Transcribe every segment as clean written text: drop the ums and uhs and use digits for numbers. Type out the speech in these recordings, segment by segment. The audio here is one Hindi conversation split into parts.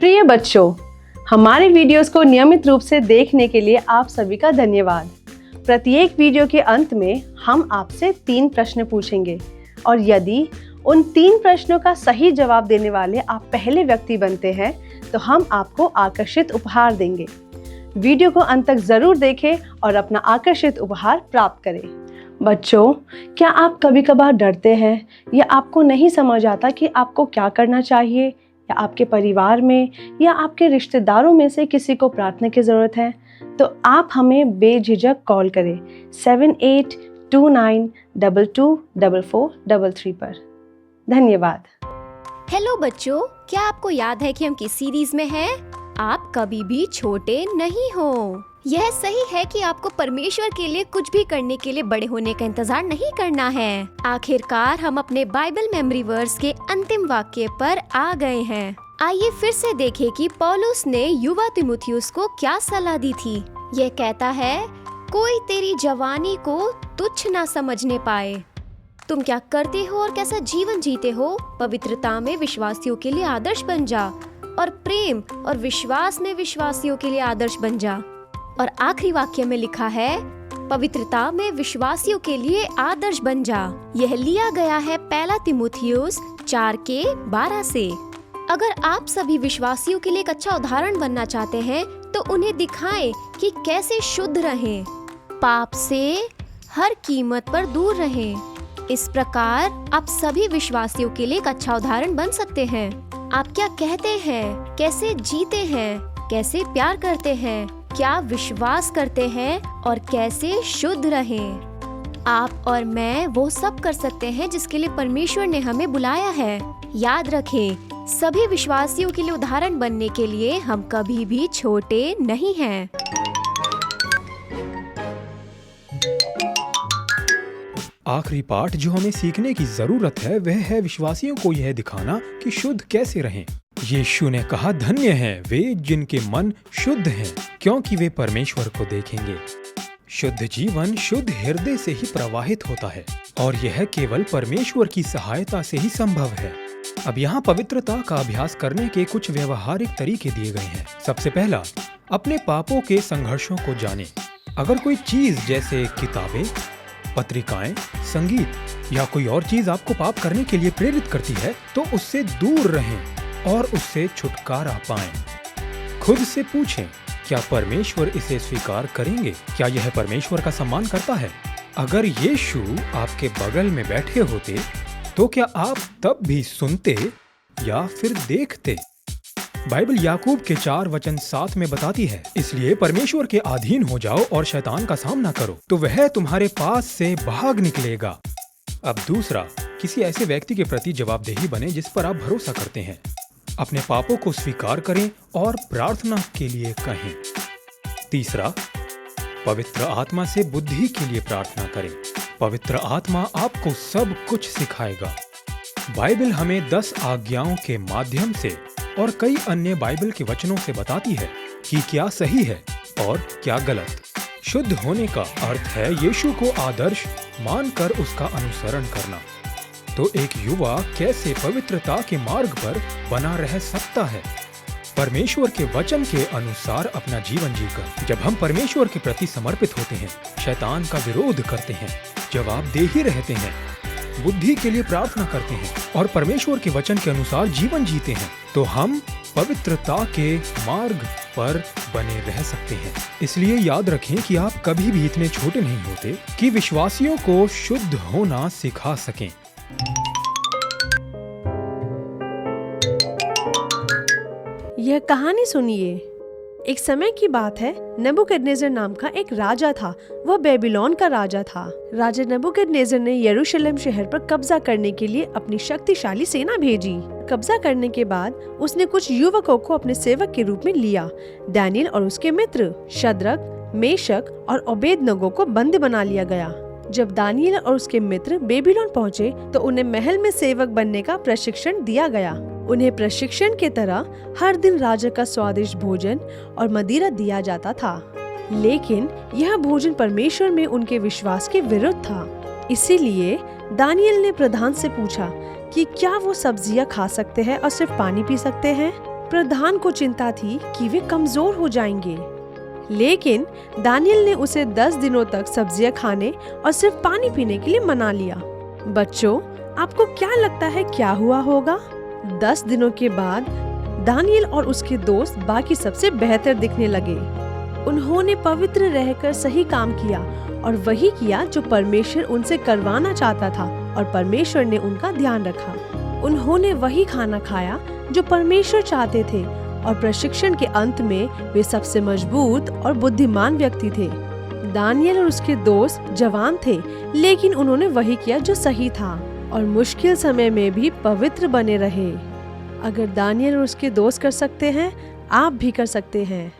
प्रिय बच्चों, हमारे वीडियोस को नियमित रूप से देखने के लिए आप सभी का धन्यवाद। प्रत्येक वीडियो के अंत में हम आपसे 3 प्रश्न पूछेंगे और यदि उन 3 प्रश्नों का सही जवाब देने वाले आप पहले व्यक्ति बनते हैं तो हम आपको आकर्षित उपहार देंगे। वीडियो को अंत तक जरूर देखें और अपना आकर्षित उपहार प्राप्त करें। बच्चों, क्या आप कभी कभार डरते हैं या आपको नहीं समझ आता कि आपको क्या करना चाहिए, या आपके परिवार में या आपके रिश्तेदारों में से किसी को प्रार्थना की ज़रूरत है, तो आप हमें बेझिझक कॉल करें 7829224433 पर। धन्यवाद। हेलो बच्चों, क्या आपको याद है कि हम किस सीरीज में हैं? आप कभी भी छोटे नहीं हो। यह सही है कि आपको परमेश्वर के लिए कुछ भी करने के लिए बड़े होने का इंतजार नहीं करना है। आखिरकार हम अपने बाइबल मेमोरी वर्स के अंतिम वाक्य पर आ गए हैं। आइए फिर से देखें कि पौलुस ने युवा तिमुथियुस को क्या सलाह दी थी। यह कहता है, कोई तेरी जवानी को तुच्छ ना समझने पाए। तुम क्या करते हो और कैसा जीवन जीते हो, पवित्रता में विश्वासियों के लिए आदर्श बन जा, और प्रेम और विश्वास में विश्वासियों के लिए आदर्श बन जा। और आखिरी वाक्य में लिखा है, पवित्रता में विश्वासियों के लिए आदर्श बन जा। यह लिया गया है पहला तिमुथियुस 4:12 से। अगर आप सभी विश्वासियों के लिए एक अच्छा उदाहरण बनना चाहते हैं तो उन्हें दिखाएं कि कैसे शुद्ध रहें, पाप से हर कीमत पर दूर रहें। इस प्रकार आप सभी विश्वासियों के लिए एक अच्छा उदाहरण बन सकते हैं। आप क्या कहते हैं, कैसे जीते हैं, कैसे प्यार करते हैं, क्या विश्वास करते हैं और कैसे शुद्ध रहें। आप और मैं वो सब कर सकते हैं जिसके लिए परमेश्वर ने हमें बुलाया है। याद रखें, सभी विश्वासियों के लिए उदाहरण बनने के लिए हम कभी भी छोटे नहीं हैं। आखिरी पाठ जो हमें सीखने की जरूरत है वह है विश्वासियों को यह दिखाना कि शुद्ध कैसे रहें। यीशु ने कहा, धन्य हैं वे जिनके मन शुद्ध हैं, क्योंकि वे परमेश्वर को देखेंगे। शुद्ध जीवन शुद्ध हृदय से ही प्रवाहित होता है और यह केवल परमेश्वर की सहायता से ही संभव है। अब यहाँ पवित्रता का अभ्यास करने के कुछ व्यवहारिक तरीके दिए गए हैं। सबसे पहला, अपने पापों के संघर्षों को जानें। अगर कोई चीज जैसे किताबें, पत्रिकाएं, संगीत या कोई और चीज आपको पाप करने के लिए प्रेरित करती है तो उससे दूर रहें और उससे छुटकारा पाएं। खुद से पूछें, क्या परमेश्वर इसे स्वीकार करेंगे? क्या यह परमेश्वर का सम्मान करता है? अगर यीशु आपके बगल में बैठे होते तो क्या आप तब भी सुनते या फिर देखते? बाइबल याकूब के 4:7 में बताती है, इसलिए परमेश्वर के अधीन हो जाओ और शैतान का सामना करो तो वह तुम्हारे पास से भाग निकलेगा। अब दूसरा, किसी ऐसे व्यक्ति के प्रति जवाबदेही बने जिस पर आप भरोसा करते हैं। अपने पापों को स्वीकार करें और प्रार्थना के लिए कहें। तीसरा, पवित्र आत्मा से बुद्धि के लिए प्रार्थना करें। पवित्र आत्मा आपको सब कुछ सिखाएगा। बाइबल हमें 10 आज्ञाओं के माध्यम से और कई अन्य बाइबल के वचनों से बताती है कि क्या सही है और क्या गलत। शुद्ध होने का अर्थ है यीशु को आदर्श मानकर उसका अनुसरण करना। तो एक युवा कैसे पवित्रता के मार्ग पर बना रह सकता है? परमेश्वर के वचन के अनुसार अपना जीवन जीकर। जब हम परमेश्वर के प्रति समर्पित होते हैं, शैतान का विरोध करते हैं, जवाबदेही रहते हैं, बुद्धि के लिए प्रार्थना करते हैं और परमेश्वर के वचन के अनुसार जीवन जीते हैं, तो हम पवित्रता के मार्ग पर बने रह सकते हैं। इसलिए याद रखें कि आप कभी भी इतने छोटे नहीं होते कि विश्वासियों को शुद्ध होना सिखा सकें। यह कहानी सुनिए। एक समय की बात है, नबूकदनेस्सर नाम का एक राजा था। वह बेबीलोन का राजा था। राजा नबूकदनेस्सर ने यरूशलेम शहर पर कब्जा करने के लिए अपनी शक्तिशाली सेना भेजी। कब्जा करने के बाद उसने कुछ युवकों को अपने सेवक के रूप में लिया। दानियेल और उसके मित्र शद्रक, मेशक और ओबेदनगो को बंदी बना लिया गया। जब दानियेल और उसके मित्र बेबीलोन पहुँचे तो उन्हें महल में सेवक बनने का प्रशिक्षण दिया गया। उन्हें प्रशिक्षण के तरह हर दिन राजा का स्वादिष्ट भोजन और मदिरा दिया जाता था, लेकिन यह भोजन परमेश्वर में उनके विश्वास के विरुद्ध था। इसीलिए दानियेल ने प्रधान से पूछा कि क्या वो सब्जियां खा सकते हैं और सिर्फ पानी पी सकते हैं। प्रधान को चिंता थी कि वे कमजोर हो जाएंगे, लेकिन दानियल ने उसे 10 दिनों तक सब्जियां खाने और सिर्फ पानी पीने के लिए मना लिया। बच्चों, आपको क्या लगता है क्या हुआ होगा? 10 दिनों के बाद दानियल और उसके दोस्त बाकी सबसे बेहतर दिखने लगे। उन्होंने पवित्र रहकर सही काम किया और वही किया जो परमेश्वर उनसे करवाना चाहता था, और परमेश्वर ने उनका ध्यान रखा। उन्होंने वही खाना खाया जो परमेश्वर चाहते थे, और प्रशिक्षण के अंत में वे सबसे मजबूत और बुद्धिमान व्यक्ति थे। दानियल और उसके दोस्त जवान थे, लेकिन उन्होंने वही किया जो सही था और मुश्किल समय में भी पवित्र बने रहे। अगर दानियल और उसके दोस्त कर सकते हैं, आप भी कर सकते हैं।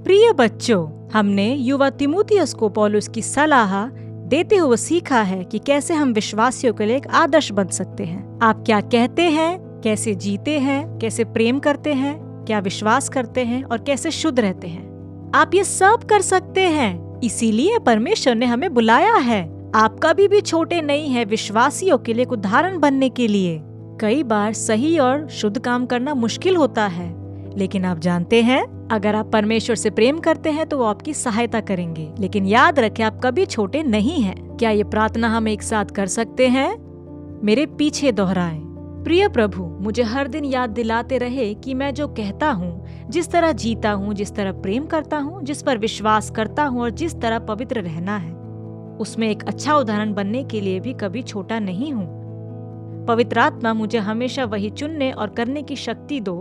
प्रिय बच्चों, हमने युवा तिमुथियुस को पौलुस की सलाह देते हुए सीखा है कि कैसे हम विश्वासियों के लिए एक आदर्श बन सकते हैं। आप क्या कहते हैं, कैसे जीते हैं, कैसे प्रेम करते हैं, क्या विश्वास करते हैं और कैसे शुद्ध रहते हैं। आप ये सब कर सकते हैं, इसीलिए परमेश्वर ने हमें बुलाया है। आप कभी भी छोटे नहीं हैं विश्वासियों के लिए एक उदाहरण बनने के लिए। कई बार सही और शुद्ध काम करना मुश्किल होता है, लेकिन आप जानते हैं, अगर आप परमेश्वर से प्रेम करते हैं तो वो आपकी सहायता करेंगे। लेकिन याद रखें, आप कभी छोटे नहीं हैं। क्या ये प्रार्थना हम एक साथ कर सकते हैं? मेरे पीछे दोहराएं। प्रिय प्रभु, मुझे हर दिन याद दिलाते रहे कि मैं जो कहता हूँ, जिस तरह जीता हूँ, जिस तरह प्रेम करता हूँ, जिस पर विश्वास करता हूँ और जिस तरह पवित्र रहना है, उसमें एक अच्छा उदाहरण बनने के लिए भी कभी छोटा नहीं हूँ। पवित्र आत्मा मुझे हमेशा वही चुनने और करने की शक्ति दो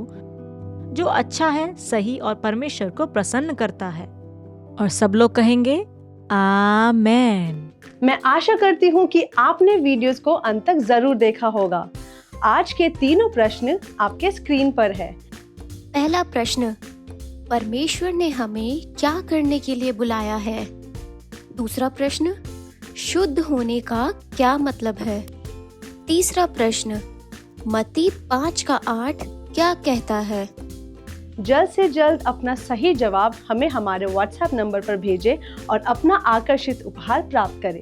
जो अच्छा है, सही और परमेश्वर को प्रसन्न करता है। और सब लोग कहेंगे आमेन। मैं आशा करती हूँ कि आपने वीडियोस को अंत तक जरूर देखा होगा। आज के तीनों प्रश्न आपके स्क्रीन पर है। पहला प्रश्न, परमेश्वर ने हमें क्या करने के लिए बुलाया है? दूसरा प्रश्न, शुद्ध होने का क्या मतलब है? तीसरा प्रश्न, मत्ती 5:8 क्या कहता है? जल्द से जल्द अपना सही जवाब हमें हमारे व्हाट्सएप नंबर पर भेजें और अपना आकर्षित उपहार प्राप्त करें।